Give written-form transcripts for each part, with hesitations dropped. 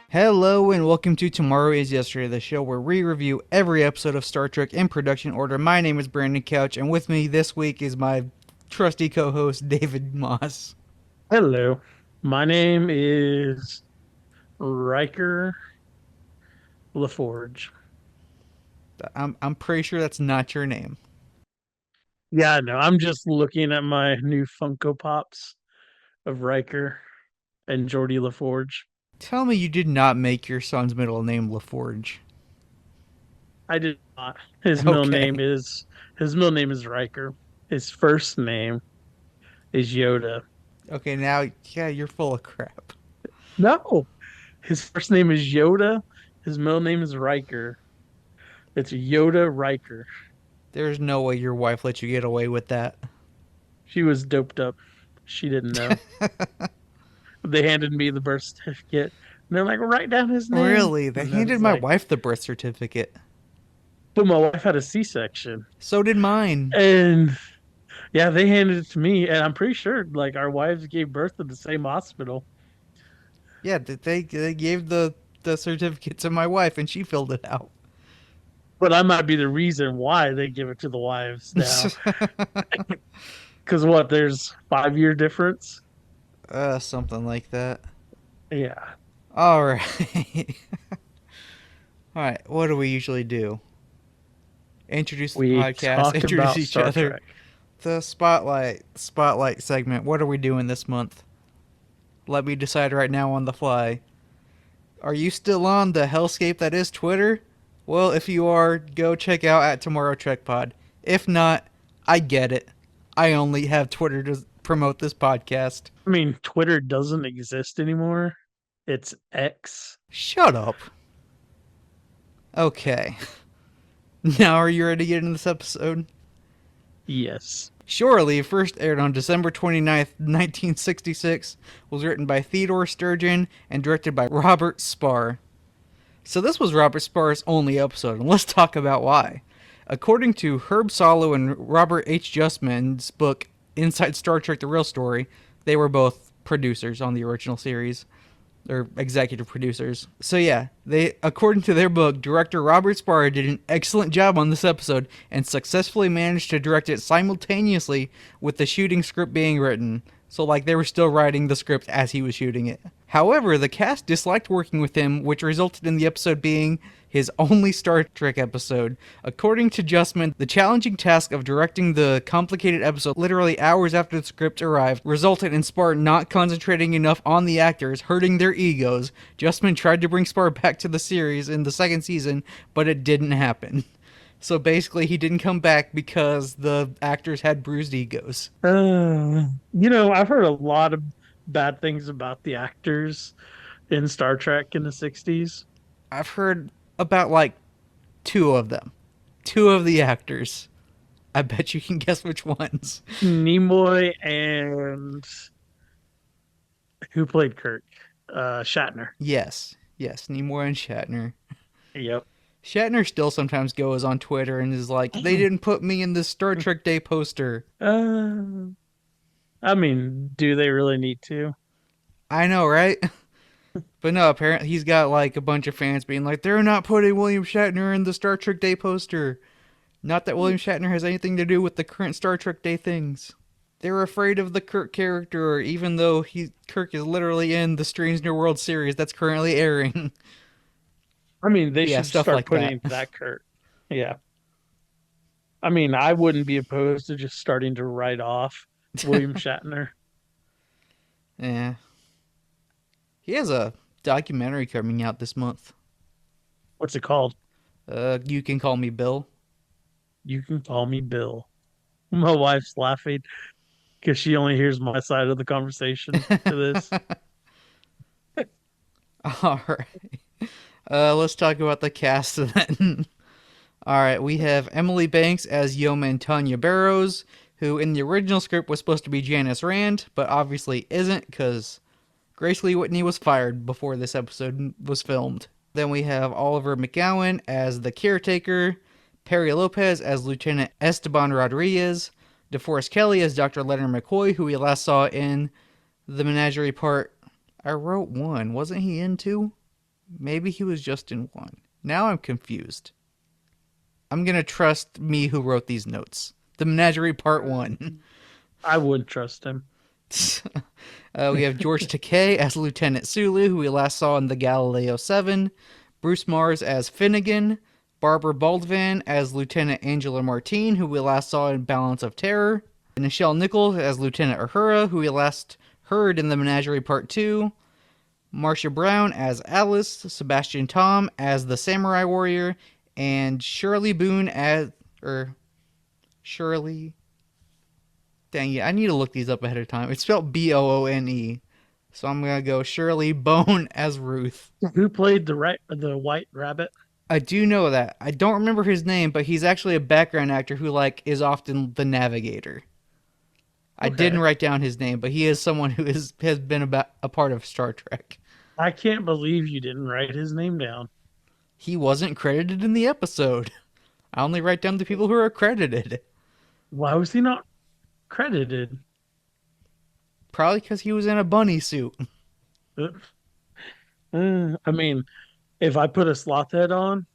Hello and welcome to Tomorrow is Yesterday, the show where we review every episode of Star Trek in production order. My name is Brandon Couch, and with me this week is my trusty co-host David Moss. Hello, my name is Riker LaForge. I'm pretty sure that's not your name. Yeah, no, I'm just looking at my new Funko Pops of Riker and Geordie LaForge. Tell me you did not make your son's middle name LaForge. I did not. His middle name is Riker. His first name is Yoda. Okay, now, yeah, you're full of crap. No, his first name is Yoda. His middle name is Riker. It's Yoda Riker. There's no way your wife let you get away with that. She was doped up. She didn't know. They handed me the birth certificate and they're like, write down his name. Really? They And I handed was my like, wife the birth certificate. but my wife had a C-section. So did mine. And yeah, they handed it to me. And I'm pretty sure like our wives gave birth in the same hospital. Yeah, they gave the certificate to my wife and she filled it out. But I might be the reason why they give it to the wives now. Because what, there's 5 year difference? Something like that. Yeah. All right. All right. What do we usually do? Introduce the We podcast, talk introduce about each Star other. Trek. The spotlight segment. What are we doing this month? Let me decide right now on the fly. Are you still on the hellscape that is Twitter? Well, if you are, go check out at Tomorrow Trek Pod. If not, I get it. I only have Twitter to promote this podcast. I mean, Twitter doesn't exist anymore. It's X. Shut up. Okay. Now are you ready to get into this episode? Yes. Shore Leave first aired on December 29th, 1966, was written by Theodore Sturgeon and directed by Robert Spar. So this was Robert Spar's only episode, and let's talk about why. According to Herb Solow and Robert H. Justman's book Inside Star Trek: The Real Story, they were both producers on the original series, or executive producers. So yeah, they, according to their book, director Robert Spar did an excellent job on this episode and successfully managed to direct it simultaneously with the shooting script being written. So like they were still writing the script as he was shooting it. However, the cast disliked working with him, which resulted in the episode being his only Star Trek episode. According to Justman, the challenging task of directing the complicated episode literally hours after the script arrived resulted in Spar not concentrating enough on the actors, hurting their egos. Justman tried to bring Spar back to the series in the second season, but it didn't happen. So basically, he didn't come back because the actors had bruised egos. I've heard a lot of bad things about the actors in Star Trek in the 60s. I've heard about like two of them, two of the actors. I bet you can guess which ones. Nimoy and who played Kirk? Shatner. Yes, yes, Nimoy and Shatner. Yep. Shatner still sometimes goes on Twitter and is like, "They didn't put me in the Star Trek Day poster." Uh, I mean, do they really need to? I know, right? But no, apparently he's got like a bunch of fans being like, "They're not putting William Shatner in the Star Trek Day poster." Not that William Shatner has anything to do with the current Star Trek Day things. They're afraid of the Kirk character, even though Kirk is literally in the Strange New World series that's currently airing. I mean, they Yeah, should stuff start like that. putting that Kirk. Yeah. I mean, I wouldn't be opposed to just starting to write off William Shatner. Yeah. He has a documentary coming out this month. What's it called? You Can Call Me Bill. You can call me Bill. My wife's laughing because she only hears my side of the conversation to this. All right. Let's talk about the cast then. All right, we have Emily Banks as Yeoman Tanya Barrows, who in the original script was supposed to be Janice Rand, but obviously isn't because Grace Lee Whitney was fired before this episode was filmed. Then we have Oliver McGowan as the caretaker, Perry Lopez as Lieutenant Esteban Rodriguez, DeForest Kelly as Dr. Leonard McCoy, who we last saw in the Menagerie part. I wrote one. Wasn't he in two? Maybe he was just in one. Now I'm confused. I'm gonna trust me who wrote these notes. The Menagerie Part 1. I wouldn't trust him. We have George Takei as Lieutenant Sulu, who we last saw in the Galileo 7. Bruce Mars as Finnegan. Barbara Baldwin as Lieutenant Angela Martine, who we last saw in Balance of Terror. Nichelle Nichols as Lieutenant Uhura, who we last heard in the Menagerie Part 2. Marcia Brown as Alice. Sebastian Tom as the Samurai Warrior. And Shirley Boone as... Shirley... Dang it, I need to look these up ahead of time. It's spelled Boone. So I'm going to go Shirley Bone as Ruth. Who played the White Rabbit? I do know that. I don't remember his name, but he's actually a background actor who is often the navigator. I didn't write down his name, but he is someone who has been a part of Star Trek. I can't believe you didn't write his name down. He wasn't credited in the episode. I only write down the people who are credited. Why was he not credited? Probably because he was in a bunny suit. I mean, if I put a sloth head on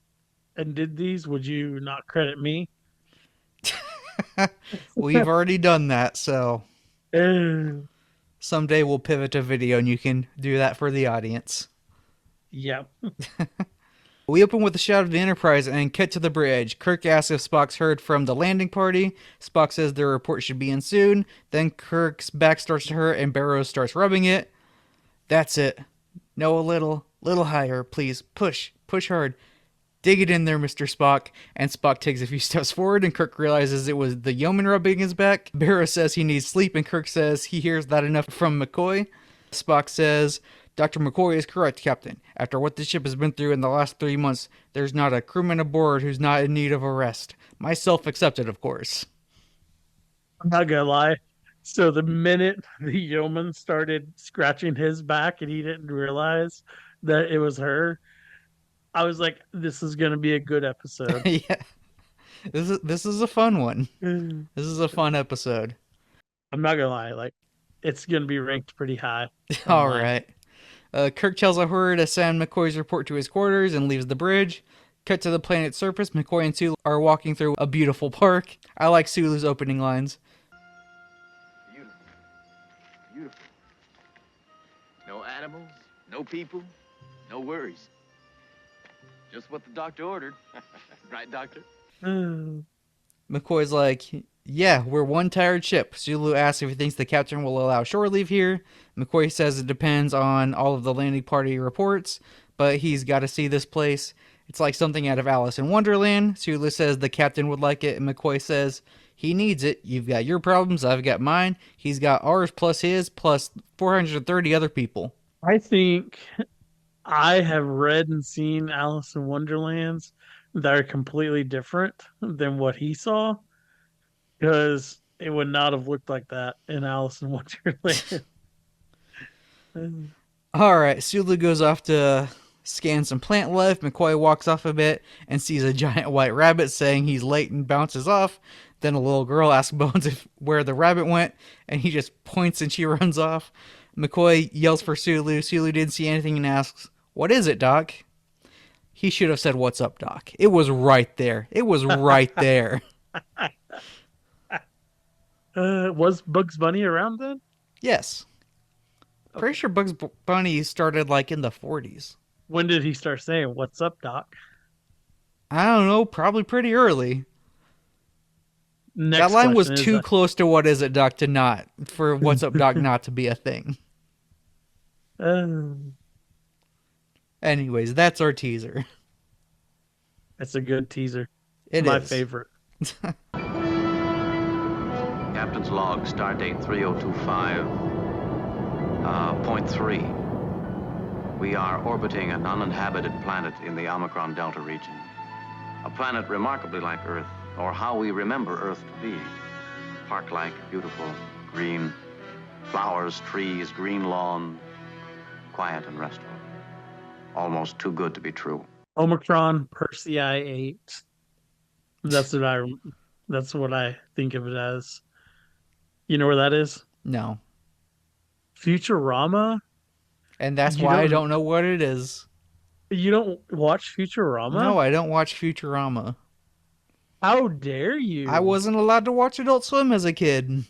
and did these, would you not credit me? We've already done that, so Uh, someday we'll pivot to video and you can do that for the audience. yeah. We open with a shot of the Enterprise and cut to the bridge. Kirk asks if Spock's heard from the landing party. Spock says their report should be in soon. Then Kirk's back starts to hurt and Barrows starts rubbing it. That's it. No, a little higher, please. Push hard. Dig it in there, Mr. Spock. And Spock takes a few steps forward and Kirk realizes it was the yeoman rubbing his back. Barrows says he needs sleep and Kirk says he hears that enough from McCoy. Spock says, Dr. McCoy is correct, Captain. After what the ship has been through in the last 3 months, there's not a crewman aboard who's not in need of a rest. Myself accepted, of course. I'm not gonna lie. So the minute the yeoman started scratching his back and he didn't realize that it was her, I was like, this is gonna be a good episode. Yeah. This is a fun one. I'm This is a fun episode. not gonna lie, like it's gonna be ranked pretty high. All right. Kirk tells Uhura to send McCoy's report to his quarters and leaves the bridge. Cut to the planet's surface. McCoy and Sulu are walking through a beautiful park. I like Sulu's opening lines. Beautiful. Beautiful. No animals, no people, no worries. Just what the doctor ordered. Right, doctor? McCoy's like, yeah, we're one tired ship. Sulu asks if he thinks the captain will allow shore leave here. McCoy says it depends on all of the landing party reports, but he's got to see this place. It's like something out of Alice in Wonderland. Sulu says the captain would like it, and McCoy says he needs it. You've got your problems, I've got mine. He's got ours plus his plus 430 other people. I think I have read and seen Alice in Wonderlands that are completely different than what he saw, because it would not have looked like that in Alice in Wonderland. All right, Sulu goes off to scan some plant life. McCoy walks off a bit and sees a giant white rabbit, saying he's late and bounces off. Then a little girl asks Bones where the rabbit went, and he just points and she runs off. McCoy yells for Sulu. Sulu didn't see anything and asks, "What is it, Doc?" He should have said, "What's up, Doc?" It was right there. It was right there. Was Bugs Bunny around then? Yes. Pretty sure Bugs Bunny started in the 40s. When did he start saying, "What's up, Doc"? I don't know, probably pretty early. Next That line was question too is, close to "What is it, Doc?" for "What's up, Doc?" not to be a thing. Anyways, that's our teaser. That's a good teaser. It My is. favorite. Captain's log, stardate 3025.3. We are orbiting an uninhabited planet in the Omicron Delta region. A planet remarkably like Earth, or how we remember Earth to be. Park-like, beautiful, green, flowers, trees, green lawn, quiet and restful. Almost too good to be true. Omicron Persei 8. That's what I think of it as. You know where that is? No. Futurama? And that's You why I don't- don't know what it is. You don't watch Futurama? No, I don't watch Futurama. How dare you? I wasn't allowed to watch Adult Swim as a kid.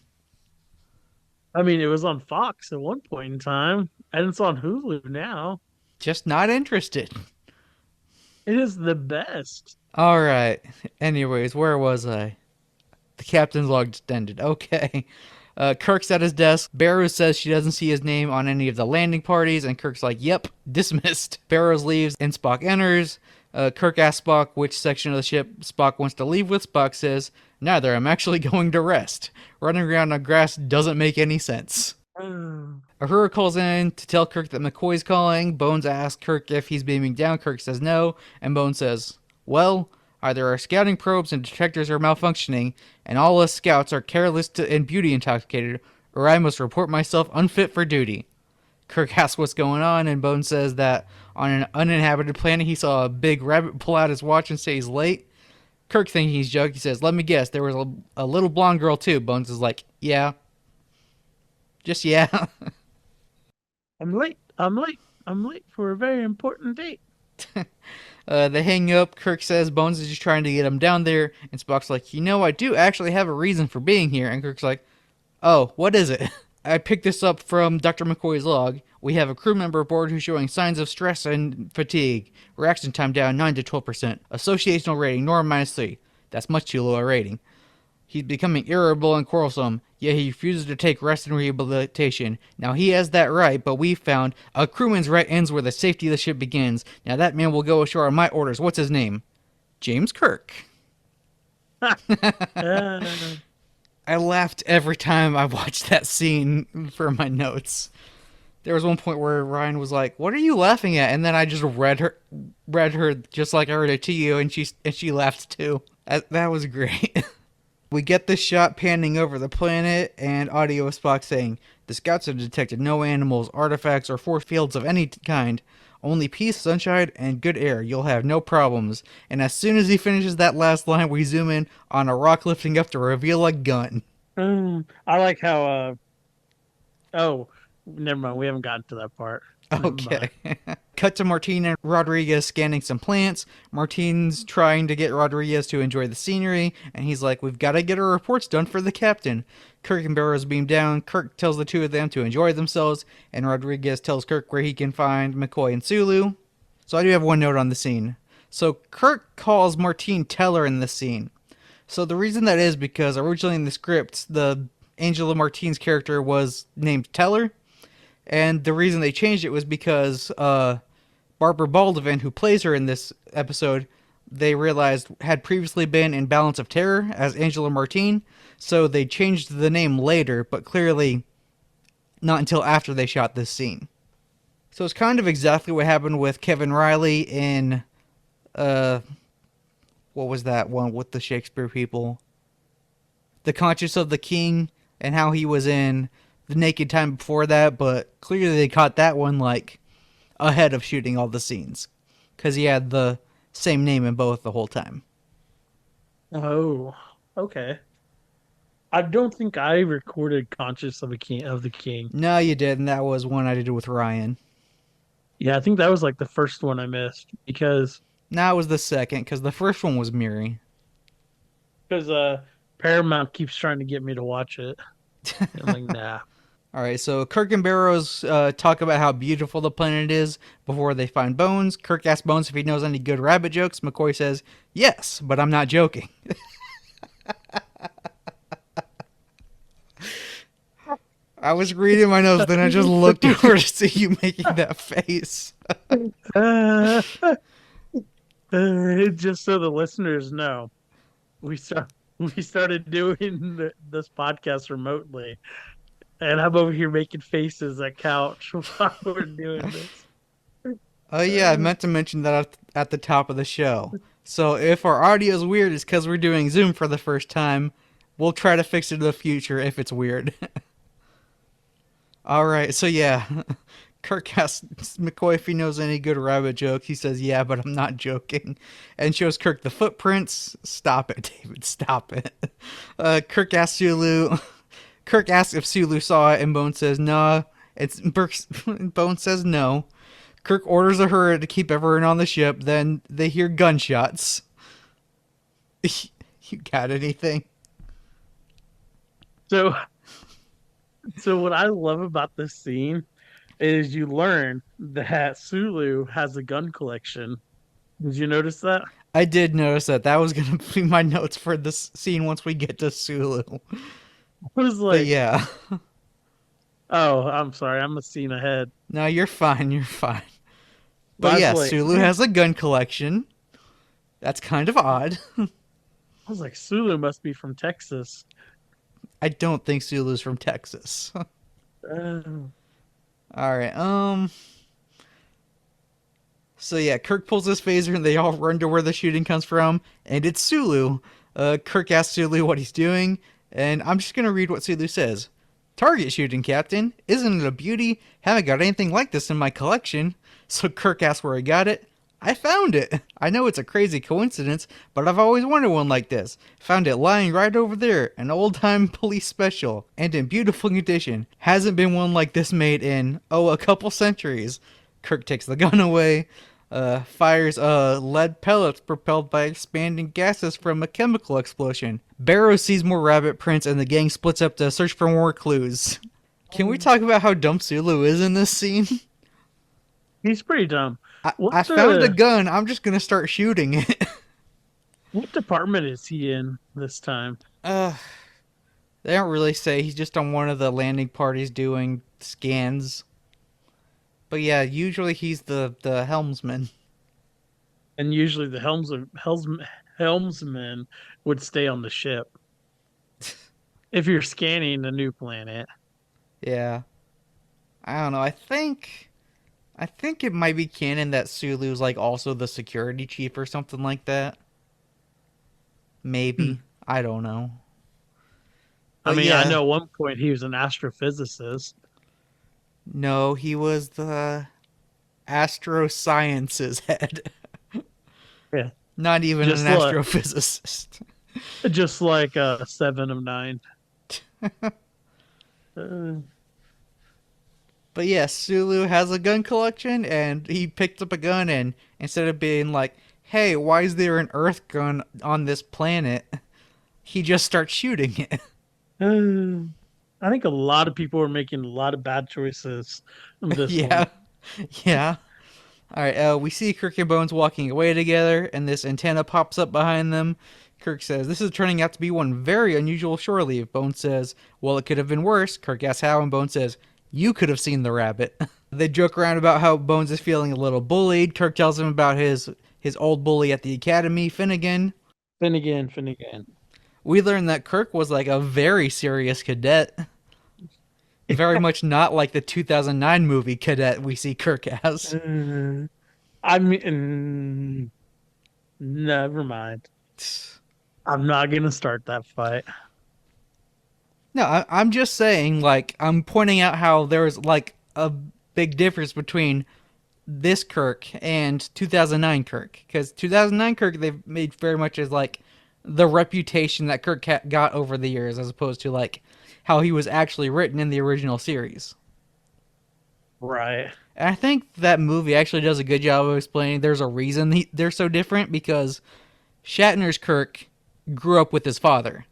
I mean, it was on Fox at one point in time, and it's on Hulu now. Just not interested. It is the best. All right. Anyways, where was I? The captain's log just ended. Okay. Kirk's at his desk. Barrows says she doesn't see his name on any of the landing parties, and Kirk's like, yep, dismissed. Barrows leaves, and Spock enters. Kirk asks Spock which section of the ship Spock wants to leave with. Spock says, neither, I'm actually going to rest. Running around on grass doesn't make any sense. Uhura calls in to tell Kirk that McCoy's calling. Bones asks Kirk if he's beaming down. Kirk says no, and Bones says, well, either our scouting probes and detectors are malfunctioning, and all us scouts are careless and beauty intoxicated, or I must report myself unfit for duty. Kirk asks what's going on, and Bones says that on an uninhabited planet he saw a big rabbit pull out his watch and say he's late. Kirk, thinking he's joking, says, let me guess, there was a little blonde girl too. Bones is like, yeah. Just yeah. I'm late. I'm late. I'm late for a very important date. They hang up. Kirk says Bones is just trying to get him down there, and Spock's like, I do actually have a reason for being here. And Kirk's like, oh, what is it? I picked this up from Dr. McCoy's log. We have a crew member aboard who's showing signs of stress and fatigue. Reaction time down 9 to 12%. Associational rating, norm -3. That's much too low a rating. He's becoming irritable and quarrelsome, yet he refuses to take rest and rehabilitation. Now he has that right, but we found a crewman's right ends where the safety of the ship begins. Now that man will go ashore on my orders. What's his name? James Kirk. I laughed every time I watched that scene for my notes. There was one point where Ryan was like, "What are you laughing at?" And then I just read her just like I read it to you, and she laughed too. That was great. We get this shot panning over the planet, and audio of Spock saying, the scouts have detected no animals, artifacts, or force fields of any kind. Only peace, sunshine, and good air. You'll have no problems. And as soon as he finishes that last line, we zoom in on a rock lifting up to reveal a gun. I like how, oh, never mind. We haven't gotten to that part. Okay. Cut to Martin and Rodriguez scanning some plants. Martin's trying to get Rodriguez to enjoy the scenery, and he's like, we've got to get our reports done for the captain. Kirk and Barrows beam down. Kirk tells the two of them to enjoy themselves, and Rodriguez tells Kirk where he can find McCoy and Sulu. So I do have one note on the scene. So Kirk calls Martin Teller in this scene. So the reason that is because originally in the script, the Angela Martin's character was named Teller. And the reason they changed it was because Barbara Baldwin, who plays her in this episode, they realized had previously been in Balance of Terror as Angela Martin. So they changed the name later, but clearly not until after they shot this scene. So it's kind of exactly what happened with Kevin Riley in, what was that one with the Shakespeare people? The Conscience of the King, and how he was in The Naked Time before that, but clearly they caught that one like ahead of shooting all the scenes because he had the same name in both the whole time. Oh, okay. I don't think I recorded Conscious of the King. No, you didn't. That was one I did with Ryan. Yeah, I think that was like the first one I missed because No, it was the second because the first one was Miri. Paramount keeps trying to get me to watch it. I'm like, nah. All right, so Kirk and Barrows talk about how beautiful the planet is before they find Bones. Kirk asks Bones if he knows any good rabbit jokes. McCoy says, yes, but I'm not joking. I was reading my notes, then I just looked over to see you making that face. Just so the listeners know, we started doing this podcast remotely, and I'm over here making faces at couch while we're doing this. Oh yeah, I meant to mention that at the top of the show. So if our audio is weird, it's because we're doing Zoom for the first time. We'll try to fix it in the future if it's weird. All right, so yeah, Kirk asks McCoy if he knows any good rabbit jokes. He says, yeah, but I'm not joking. And shows Kirk the footprints. Stop it, David, stop it. Kirk asks Sulu. Kirk asks if Sulu saw it, and Bones says, nah. Bones says no. Kirk orders a herd to keep everyone on the ship. Then they hear gunshots. You got anything? So, so what I love about this scene is you learn that Sulu has a gun collection. Did you notice that? I did notice that. That was going to be my notes for this scene once we get to Sulu. I was But like, yeah. oh, I'm sorry, I'm a scene ahead. No, you're fine. You're fine. But But I yeah, was like, Sulu has a gun collection. That's kind of odd. I was like, Sulu must be from Texas. I don't think Sulu's from Texas. Oh. All right. So yeah, Kirk pulls his phaser and they all run to where the shooting comes from, and it's Sulu. Kirk asks Sulu what he's doing, and I'm just gonna read what Sulu says. Target shooting, Captain. Isn't it a beauty? Haven't got anything like this in my collection. So Kirk asks where he got it. I found it. I know it's a crazy coincidence, but I've always wanted one like this. Found it lying right over there, an old-time police special, and in beautiful condition. Hasn't been one like this made in, a couple centuries. Kirk takes the gun away, fires lead pellets propelled by expanding gases from a chemical explosion. Barrows sees more rabbit prints, and the gang splits up to search for more clues. Can we talk about how dumb Sulu is in this scene? He's pretty dumb. I found a gun. I'm just gonna start shooting it. What department is he in this time? They don't really say. He's just on one of the landing parties doing scans. But yeah, usually he's the helmsman. And usually the helmsman would stay on the ship if you're scanning a new planet. Yeah. I don't know. I think it might be canon that Sulu's like also the security chief or something like that. Maybe. I don't know. I But mean, yeah. I know at one point he was an astrophysicist. No, he was the astrosciences head. Yeah. Not even Just an like- astrophysicist. Just like 7 of 9. Uh, But yeah, Sulu has a gun collection, and he picked up a gun, and instead of being like, hey, why is there an Earth gun on this planet? He just starts shooting it. I think a lot of people are making a lot of bad choices in this Yeah. one. Yeah. Alright, we see Kirk and Bones walking away together, and this antenna pops up behind them. Kirk says, this is turning out to be one very unusual shore leave. Bones says, well, it could have been worse. Kirk asks how, and Bones says, you could have seen the rabbit. They joke around about how Bones is feeling a little bullied. Kirk tells him about his old bully at the academy, Finnegan. Finnegan. We learned that Kirk was like a very serious cadet. Very much not like the 2009 movie Cadet we see Kirk as. I mean, never mind. I'm not going to start that fight. No, I'm just saying, like, I'm pointing out how there's like a big difference between this Kirk and 2009 Kirk. Because 2009 Kirk, they've made very much as like the reputation that Kirk got over the years, as opposed to like how he was actually written in the original series. Right. And I think that movie actually does a good job of explaining there's a reason they're so different, because Shatner's Kirk grew up with his father.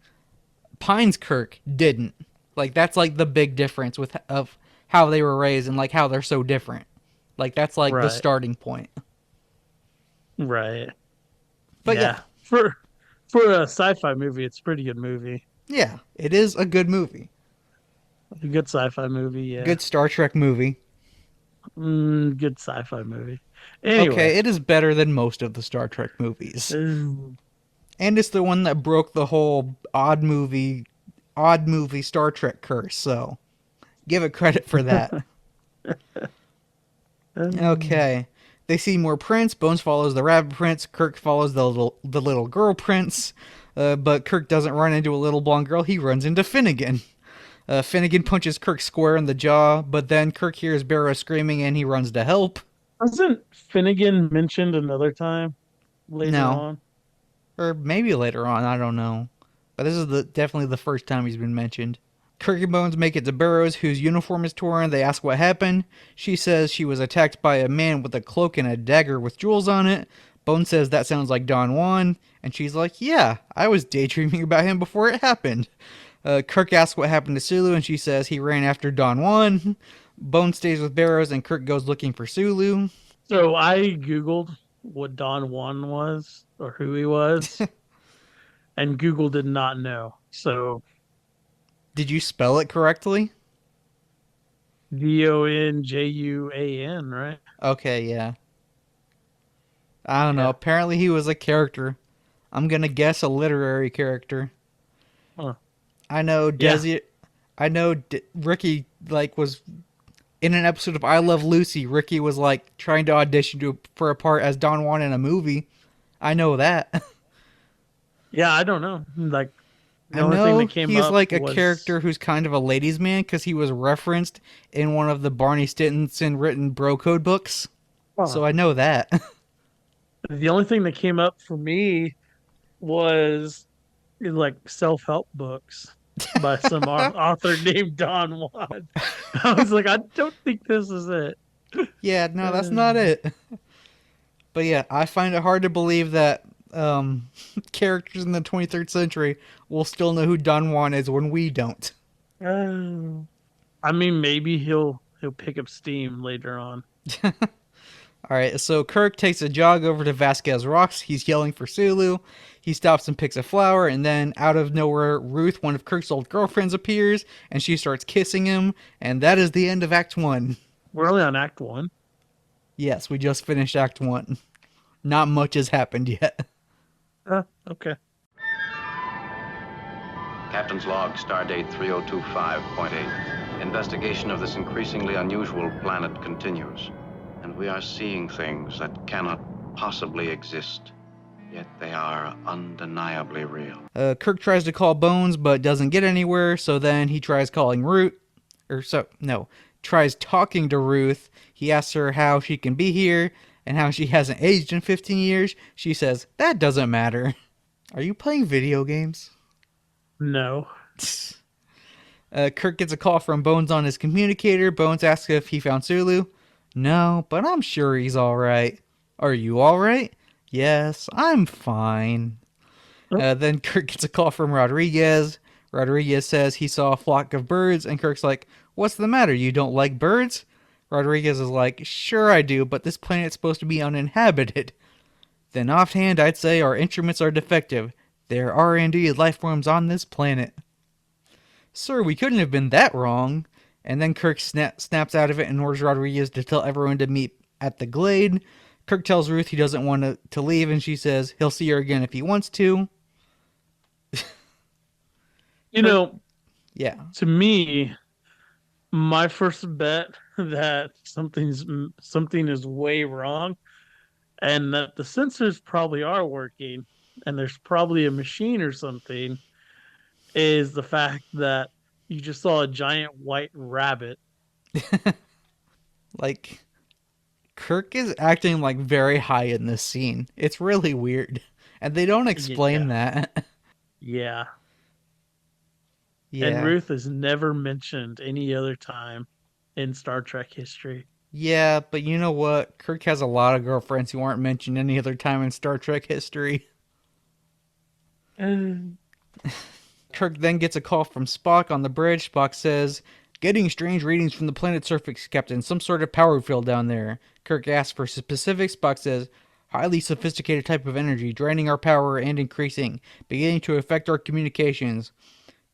Pine's Kirk didn't. Like, that's like the big difference of how they were raised and like how they're so different. Like, that's like the Right. starting point. Right. But yeah, For a sci-fi movie, it's a pretty good movie. yeah, it is a good movie. A good sci-fi movie, yeah. Good Star Trek movie. Good sci-fi movie. Anyway. Okay, it is better than most of the Star Trek movies. And it's the one that broke the whole odd movie Star Trek curse, so give it credit for that. Okay. They see more prints. Bones follows the rabbit prints. Kirk follows the little girl prints. But Kirk doesn't run into a little blonde girl. He runs into Finnegan. Finnegan punches Kirk square in the jaw, but then Kirk hears Barrow screaming and he runs to help. Wasn't Finnegan mentioned another time later No. on? Or maybe later on, I don't know. But this is definitely the first time he's been mentioned. Kirk and Bones make it to Burroughs, whose uniform is torn. They ask what happened. She says she was attacked by a man with a cloak and a dagger with jewels on it. Bones says that sounds like Don Juan, and she's like, yeah, I was daydreaming about him before it happened. Kirk asks what happened to Sulu, and she says he ran after Don Juan. Bones stays with Burroughs, and Kirk goes looking for Sulu. So I Googled what Don Juan was or who he was, and Google did not know. So Did you spell it correctly? Donjuan, right? Okay, yeah. I don't know. Yeah. Apparently he was a character. I'm gonna guess a literary character. Huh. I know Desi. I know Ricky was in an episode of I Love Lucy. Ricky was trying to audition for a part as Don Juan in a movie. I know that. Yeah, I don't know. Like the I only thing know that came he's up like a was, character who's kind of a ladies' man because he was referenced in one of the Barney Stinson written Bro Code books. Huh. So I know that. The only thing that came up for me was like self-help books by some author named Don Juan. I was like, I don't think this is it. Yeah, no, that's not it. But yeah, I find it hard to believe that characters in the 23rd century will still know who Don Juan is when we don't. I mean, maybe he'll pick up steam later on. All right, so Kirk takes a jog over to Vasquez Rocks. He's yelling for Sulu. He stops and picks a flower, and then out of nowhere, Ruth, one of Kirk's old girlfriends, appears, and she starts kissing him, and that is the end of Act 1. We're only on Act 1. Yes, we just finished Act 1. Not much has happened yet. Okay. Captain's log, stardate 3025.8. Investigation of this increasingly unusual planet continues, and we are seeing things that cannot possibly exist, yet they are undeniably real. Kirk tries to call Bones, but doesn't get anywhere, so then he tries calling Ruth, tries talking to Ruth. He asks her how she can be here, and how she hasn't aged in 15 years. She says, that doesn't matter. Are you playing video games? No. Kirk gets a call from Bones on his communicator. Bones asks if he found Sulu. No, but I'm sure he's alright. Are you alright? Yes, I'm fine. Then Kirk gets a call from Rodriguez. Rodriguez says he saw a flock of birds, and Kirk's like, what's the matter? You don't like birds? Rodriguez is like, sure I do, but this planet's supposed to be uninhabited. Then offhand, I'd say our instruments are defective. There are indeed life forms on this planet. Sir, we couldn't have been that wrong. And then Kirk snaps out of it and orders Rodriguez to tell everyone to meet at the Glade. Kirk tells Ruth he doesn't want to leave, and she says he'll see her again if he wants to. You know, Yeah. to me, my first bet that something is way wrong, and that the sensors probably are working, and there's probably a machine or something, is the fact that you just saw a giant white rabbit. Kirk is acting very high in this scene. It's really weird. And they don't explain that. Yeah. Yeah. And Ruth is never mentioned any other time in Star Trek history. Yeah, but you know what? Kirk has a lot of girlfriends who aren't mentioned any other time in Star Trek history. Kirk then gets a call from Spock on the bridge. Spock says, getting strange readings from the planet's surface, Captain. Some sort of power field down there. Kirk asks for specifics. Spock says, highly sophisticated type of energy, draining our power and increasing, beginning to affect our communications.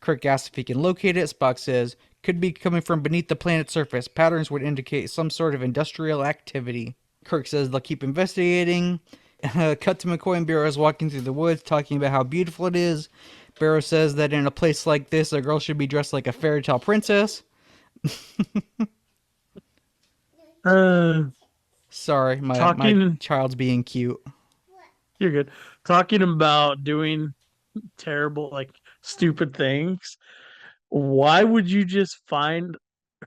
Kirk asks if he can locate it. Spock says, could be coming from beneath the planet's surface. Patterns would indicate some sort of industrial activity. Kirk says they'll keep investigating. Cut to McCoy and Barrows walking through the woods, talking about how beautiful it is. Barrows says that in a place like this, a girl should be dressed like a fairy tale princess. Sorry, my child's being cute. You're good. Talking about doing terrible, stupid things. Why would you just find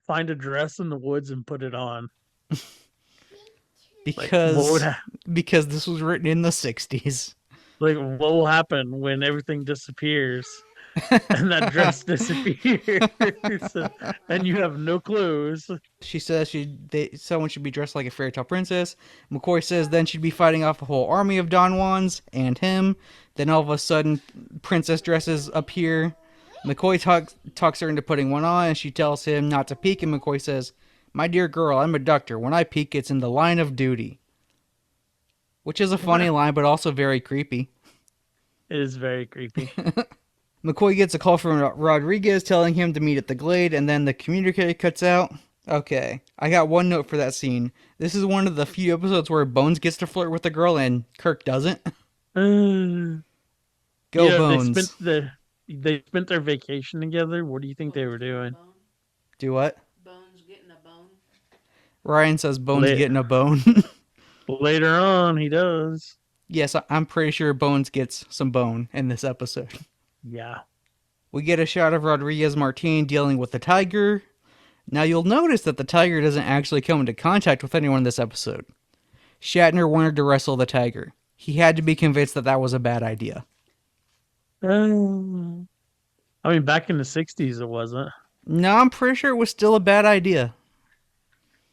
a dress in the woods and put it on? Because this was written in the 60s. What will happen when everything disappears and that dress disappears, and you have no clues. She says someone should be dressed like a fairy tale princess. McCoy says then she'd be fighting off a whole army of Don Juans and him. Then all of a sudden, princess dresses appear. McCoy talks her into putting one on, and she tells him not to peek, and McCoy says, "My dear girl, I'm a doctor. When I peek, it's in the line of duty." Which is a funny line, but also very creepy. It is very creepy. McCoy gets a call from Rodriguez telling him to meet at the Glade, and then the communicator cuts out. Okay, I got one note for that scene. This is one of the few episodes where Bones gets to flirt with the girl and Kirk doesn't. Go Yeah, Bones. they spent their vacation together. What do you think they were doing? Do what? Bones getting a bone. Ryan says Bones getting a bone. Later on, he does. Yes, I'm pretty sure Bones gets some bone in this episode. Yeah. We get a shot of Rodriguez Martin dealing with the tiger. Now you'll notice that the tiger doesn't actually come into contact with anyone in this episode. Shatner wanted to wrestle the tiger. He had to be convinced that that was a bad idea. I mean, back in the 60s, it wasn't. No, I'm pretty sure it was still a bad idea.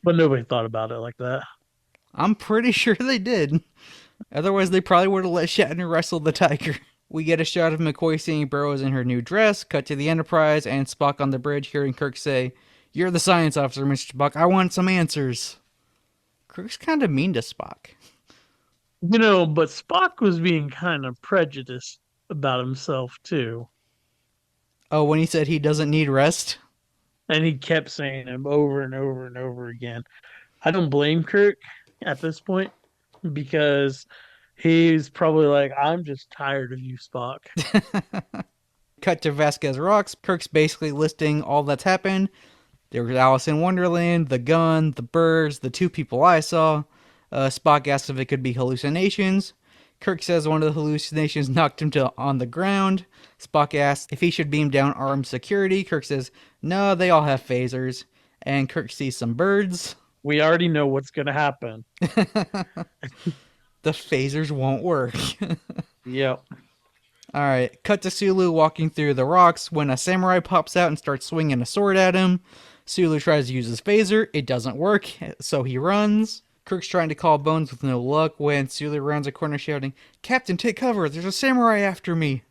But nobody thought about it like that. I'm pretty sure they did. Otherwise, they probably would have let Shatner wrestle the tiger. We get a shot of McCoy seeing Burroughs in her new dress, cut to the Enterprise, and Spock on the bridge hearing Kirk say, "You're the science officer, Mr. Spock. I want some answers." Kirk's kind of mean to Spock. But Spock was being kind of prejudiced about himself, too. Oh, when he said he doesn't need rest? And he kept saying him over and over and over again. I don't blame Kirk at this point because he's probably like, I'm just tired of you, Spock. Cut to Vasquez Rocks. Kirk's basically listing all that's happened. There was Alice in Wonderland, the gun, the birds, the two people I saw. Spock asks if it could be hallucinations. Kirk says one of the hallucinations knocked him on the ground. Spock asks if he should beam down armed security. Kirk says, no, they all have phasers. And Kirk sees some birds. We already know what's going to happen. The phasers won't work. Yep. Alright, cut to Sulu walking through the rocks when a samurai pops out and starts swinging a sword at him. Sulu tries to use his phaser. It doesn't work, so he runs. Kirk's trying to call Bones with no luck when Sulu rounds a corner shouting, "Captain, take cover! There's a samurai after me!"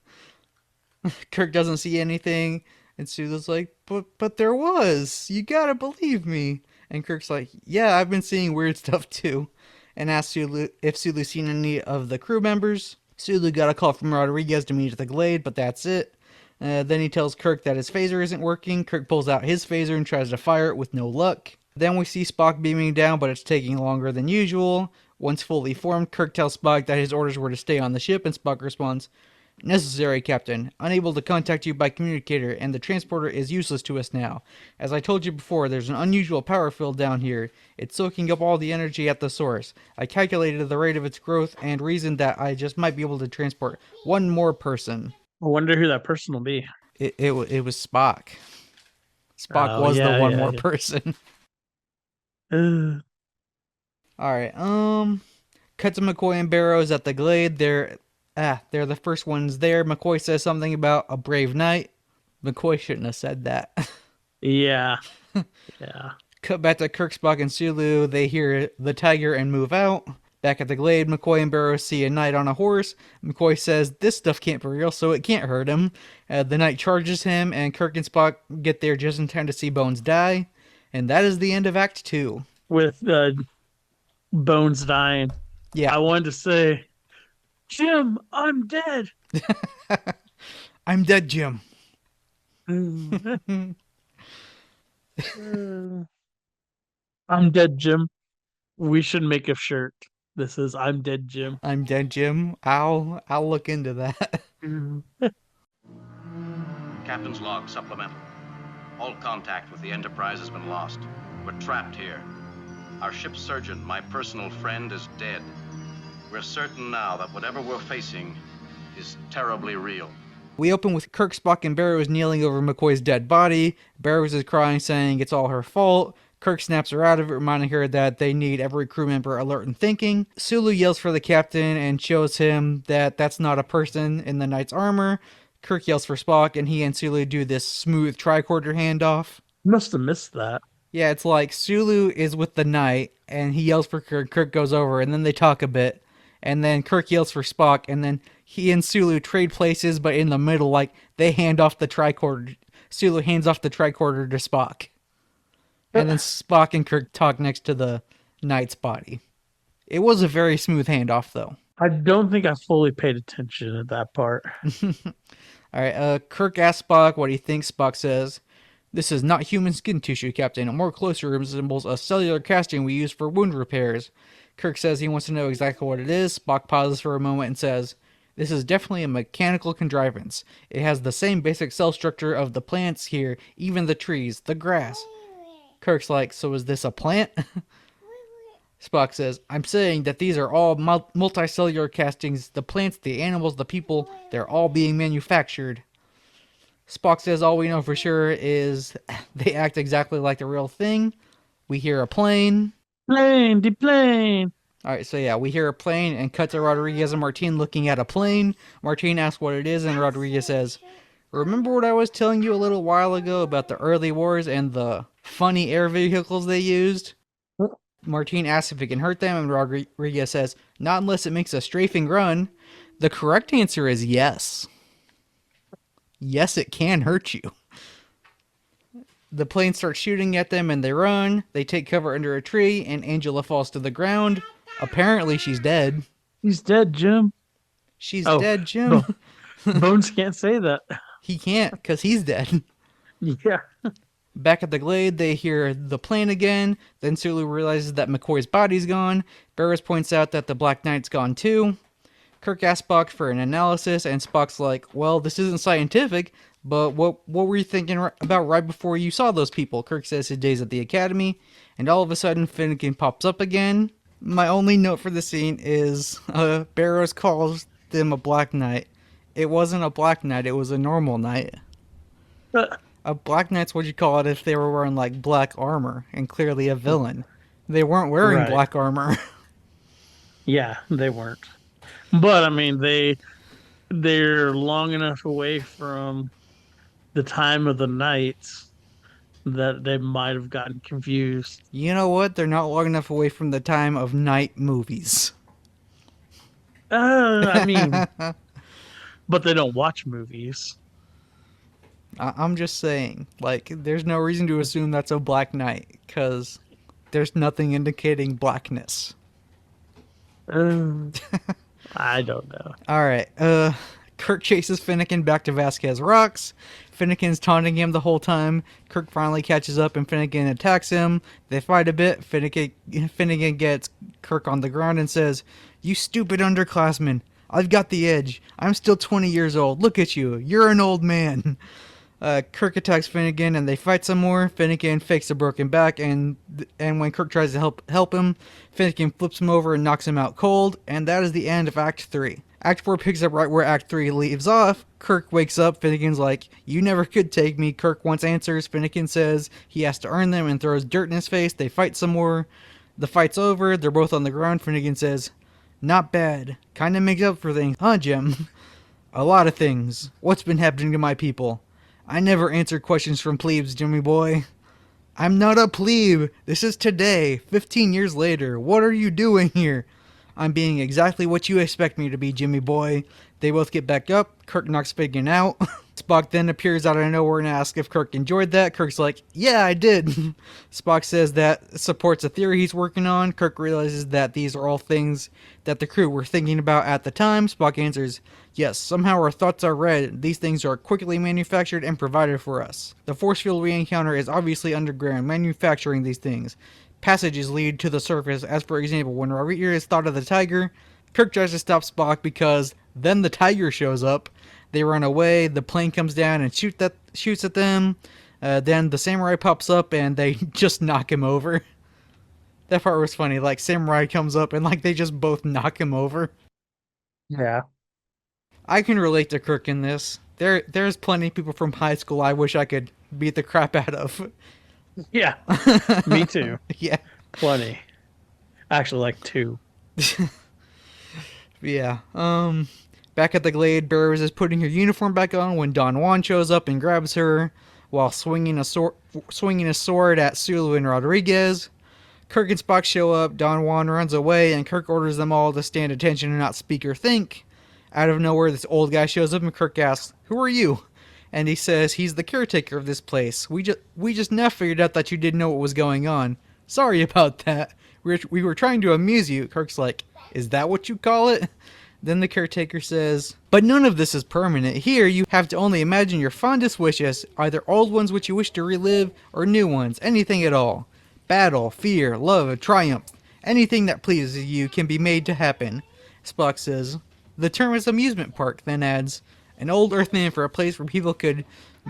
Kirk doesn't see anything, and Sulu's like, but there was! You gotta believe me! And Kirk's like, yeah, I've been seeing weird stuff too. And asks Sulu if Sulu's seen any of the crew members. Sulu got a call from Rodriguez to meet at the Glade, but that's it. Then he tells Kirk that his phaser isn't working. Kirk pulls out his phaser and tries to fire it with no luck. Then we see Spock beaming down, but it's taking longer than usual. Once fully formed, Kirk tells Spock that his orders were to stay on the ship, and Spock responds, "Necessary, Captain. Unable to contact you by communicator, and the transporter is useless to us now. As I told you before, there's an unusual power field down here. It's soaking up all the energy at the source. I calculated the rate of its growth and reasoned that I just might be able to transport one more person." I wonder who that person will be. It was Spock. Spock was the one more person. Uh, Alright, cut to McCoy and Barrows at the Glade. They're the first ones there. McCoy says something about a brave knight. McCoy shouldn't have said that. yeah. Yeah. Cut back to Kirk, Spock, and Sulu. They hear the tiger and move out. Back at the Glade, McCoy and Barrows see a knight on a horse. McCoy says this stuff can't be real, so it can't hurt him. The knight charges him, and Kirk and Spock get there just in time to see Bones die. And that is the end of Act 2. With Bones dying. Yeah. I wanted to say, Jim, I'm dead. I'm dead, Jim. I'm dead, Jim. We should make a shirt. This is I'm dead, Jim. I'm dead, Jim. I'll look into that. Captain's log supplemental. All contact with the Enterprise has been lost. We're trapped here. Our ship's surgeon, my personal friend, is dead. We're certain now that whatever we're facing is terribly real. We open with Kirk, Spock, and Barrows kneeling over McCoy's dead body. Barrows is crying, saying it's all her fault. Kirk snaps her out of it, reminding her that they need every crew member alert and thinking. Sulu yells for the captain and shows him that that's not a person in the knight's armor. Kirk yells for Spock, and he and Sulu do this smooth tricorder handoff. Must have missed that. Yeah, it's like Sulu is with the Knight, and he yells for Kirk. Kirk goes over, and then they talk a bit. And then Kirk yells for Spock, and then he and Sulu trade places, but in the middle, like, they hand off the tricorder. Sulu hands off the tricorder to Spock. And then Spock and Kirk talk next to the Knight's body. It was a very smooth handoff, though. I don't think I fully paid attention at that part. All right, Kirk asks Spock what he thinks. Spock says, "This is not human skin tissue, Captain. It more closely resembles a cellular casting we use for wound repairs." Kirk says he wants to know exactly what it is. Spock pauses for a moment and says, "This is definitely a mechanical contrivance. It has the same basic cell structure of the plants here, even the trees, the grass." Kirk's like, "So is this a plant?" Spock says, "I'm saying that these are all multicellular castings. The plants, the animals, the people, they're all being manufactured." Spock says all we know for sure is they act exactly like the real thing. We hear a plane. Plane, the plane. Alright, so yeah, we hear a plane and cut to Rodriguez and Martine looking at a plane. Martine asks what it is, and Rodriguez says, "Remember what I was telling you a little while ago about the early wars and the funny air vehicles they used?" Martine asks if it can hurt them, and Rodriguez says, "Not unless it makes a strafing run." The correct answer is yes. Yes, it can hurt you. The plane starts shooting at them and they run. They take cover under a tree and Angela falls to the ground. Apparently she's dead. He's dead, Jim. She's dead, Jim. Bones can't say that. He can't because he's dead. Yeah. Back at the glade, they hear the plane again. Then Sulu realizes that McCoy's body's gone. Barris points out that the Black Knight's gone too. Kirk asks Spock for an analysis, and Spock's like, "Well, this isn't scientific, but what were you thinking about right before you saw those people?" Kirk says his days at the academy, and all of a sudden Finnegan pops up again. My only note for the scene is Barrows calls them a Black Knight. It wasn't a Black Knight, it was a normal knight. A Black Knight's what you call it if they were wearing like black armor, and clearly a villain. They weren't wearing Right. black armor. Yeah, they weren't. But I mean, they're long enough away from the time of the knights that they might have gotten confused. You know what? They're not long enough away from the time of night movies. I mean, but they don't watch movies. I'm just saying, like, there's no reason to assume that's a Black Knight, because there's nothing indicating blackness. I don't know. Alright, Kirk chases Finnegan back to Vasquez Rocks. Finnegan's taunting him the whole time. Kirk finally catches up and Finnegan attacks him. They fight a bit. Finnegan gets Kirk on the ground and says, "You stupid underclassman. I've got the edge. I'm still 20 years old. Look at you. You're an old man." Kirk attacks Finnegan and they fight some more. Finnegan fakes a broken back, and when Kirk tries to help him, Finnegan flips him over and knocks him out cold, and that is the end of Act 3. Act 4 picks up right where Act 3 leaves off. Kirk wakes up. Finnegan's like, "You never could take me." Kirk wants answers. Finnegan says he has to earn them and throws dirt in his face. They fight some more. The fight's over. They're both on the ground. Finnegan says, "Not bad. Kinda makes up for things, huh, Jim?" "A lot of things. What's been happening to my people?" "I never answer questions from plebes, Jimmy boy." "I'm not a plebe. This is today, 15 years later. What are you doing here?" "I'm being exactly what you expect me to be, Jimmy boy." They both get back up. Kirk knocks Finnegan out. Spock then appears out of nowhere and asks if Kirk enjoyed that. Kirk's like, "Yeah, I did." Spock says that supports a theory he's working on. Kirk realizes that these are all things that the crew were thinking about at the time. Spock answers, "Yes, somehow our thoughts are read. These things are quickly manufactured and provided for us. The force field we encounter is obviously underground, manufacturing these things. Passages lead to the surface, as for example, when Rodriguez thought of the tiger, Kirk tries to stop Spock because then the tiger shows up. They run away, the plane comes down and shoots at them. Then the samurai pops up and they just knock him over. That part was funny, like samurai comes up and like they just both knock him over. Yeah. I can relate to Kirk in this. There's plenty of people from high school I wish I could beat the crap out of. Yeah. Me too. Yeah. Plenty. Actually, like 2. Yeah. Back at the Glade, Barrows is putting her uniform back on when Don Juan shows up and grabs her while swinging a sword at Sulu and Rodriguez. Kirk and Spock show up, Don Juan runs away, and Kirk orders them all to stand attention and not speak or think. Out of nowhere, this old guy shows up and Kirk asks, "Who are you?" And he says he's the caretaker of this place. We just now figured out that you didn't know what was going on. Sorry about that. We were trying to amuse you. Kirk's like, "Is that what you call it?" Then the caretaker says, "But none of this is permanent. Here you have to only imagine your fondest wishes, either old ones which you wish to relive, or new ones, anything at all. Battle, fear, love, triumph, anything that pleases you can be made to happen." Spock says, "The term is amusement park," then adds, "an old Earth name for a place where people could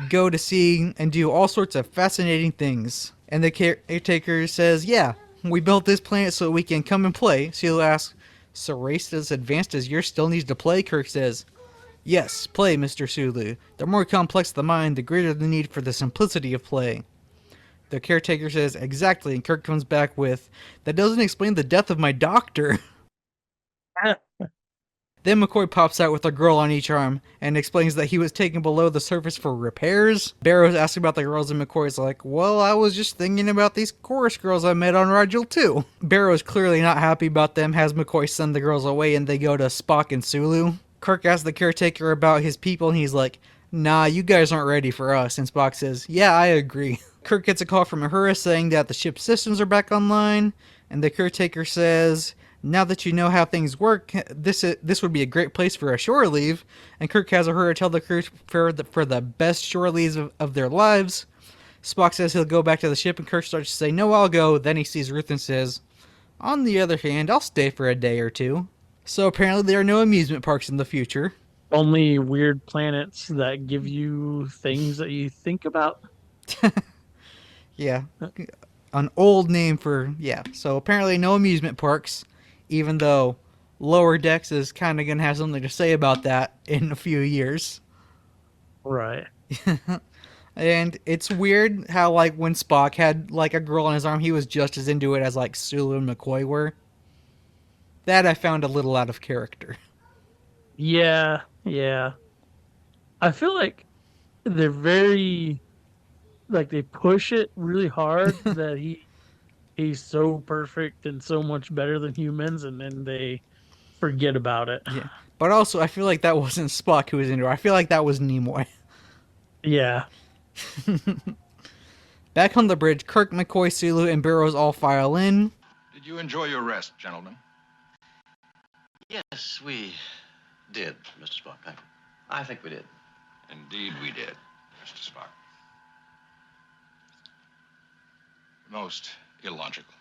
go to see and do all sorts of fascinating things." And the caretaker says, "Yeah, we built this planet so we can come and play." Sulu asks, "So race as advanced as yours still needs to play?" Kirk says, "Yes, play, Mr. Sulu. The more complex the mind, the greater the need for the simplicity of play." The caretaker says, "Exactly," and Kirk comes back with, "That doesn't explain the death of my doctor." Then McCoy pops out with a girl on each arm and explains that he was taken below the surface for repairs. Barrows asks about the girls and McCoy's like, "Well, I was just thinking about these chorus girls I met on Rigel too." Barrows, clearly not happy about them, has McCoy send the girls away and they go to Spock and Sulu. Kirk asks the caretaker about his people and he's like, "Nah, you guys aren't ready for us." And Spock says, "Yeah, I agree." Kirk gets a call from Uhura saying that the ship's systems are back online, and the caretaker says, "Now that you know how things work, this would be a great place for a shore leave." And Kirk has Uhura tell the crew for the best shore leaves of their lives. Spock says he'll go back to the ship, and Kirk starts to say, "No, I'll go." Then he sees Ruth and says, "On the other hand, I'll stay for a day or two." So apparently there are no amusement parks in the future. Only weird planets that give you things that you think about. Yeah. An old name for, yeah. So apparently no amusement parks, even though Lower Decks is kind of going to have something to say about that in a few years. Right. And it's weird how, like, when Spock had, like, a girl on his arm, he was just as into it as, like, Sulu and McCoy were. That I found a little out of character. Yeah, yeah. I feel like they're very like they push it really hard that he's so perfect and so much better than humans, and then they forget about it. Yeah. But also, I feel like that wasn't Spock who was into it. I feel like that was Nimoy. Yeah. Back on the bridge, Kirk, McCoy, Sulu, and Barrows all file in. Did you enjoy your rest, gentlemen? Yes, we did, Mr. Spock. I think we did. Indeed we did, Mr. Spock. Most illogical.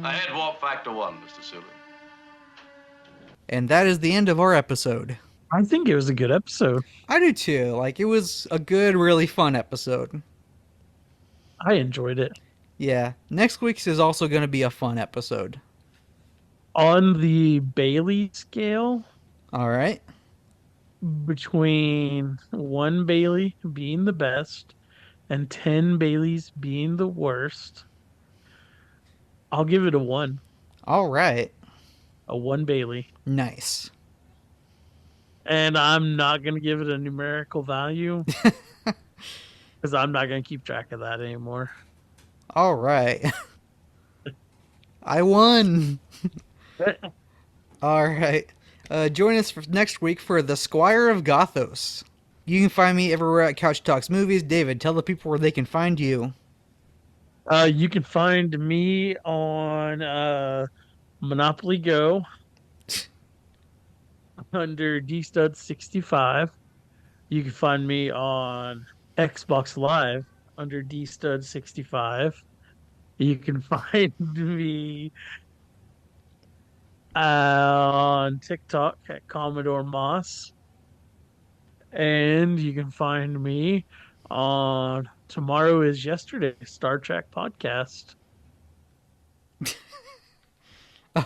Ahead warp factor 1, Mr. Sulu. And that is the end of our episode. I think it was a good episode. I do too. Like, it was a good, really fun episode. I enjoyed it. Yeah. Next week's is also going to be a fun episode. On the Bailey scale, All right. between 1 Bailey being the best and 10 Baileys being the worst, I'll give it a 1. All right. A 1 Bailey. Nice. And I'm not going to give it a numerical value because I'm not going to keep track of that anymore. All right. I won. All right. Join us for next week for The Squire of Gothos. You can find me everywhere at Couch Talks Movies. David, tell the people where they can find you. You can find me on Monopoly Go under DStud65. You can find me on Xbox Live under DStud65. You can find me on TikTok at Commodore Moss. And you can find me on Tomorrow is Yesterday, Star Trek podcast.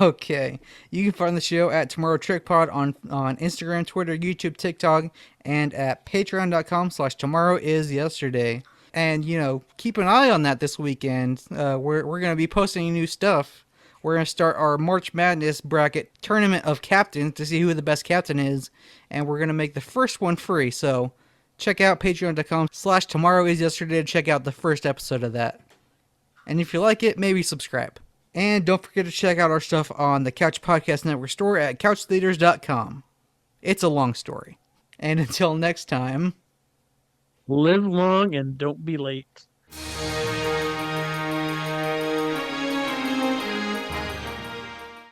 Okay. You can find the show at Tomorrow Trick Pod on Instagram, Twitter, YouTube, TikTok, and at patreon.com/tomorrowisyesterday. And, keep an eye on that this weekend. We're going to be posting new stuff. We're going to start our March Madness bracket tournament of captains to see who the best captain is. And we're going to make the first one free. So check out patreon.com/tomorrowisyesterday to check out the first episode of that. And if you like it, maybe subscribe. And don't forget to check out our stuff on the Couch Podcast Network store at couchleaders.com. It's a long story. And until next time, Live long and don't be late.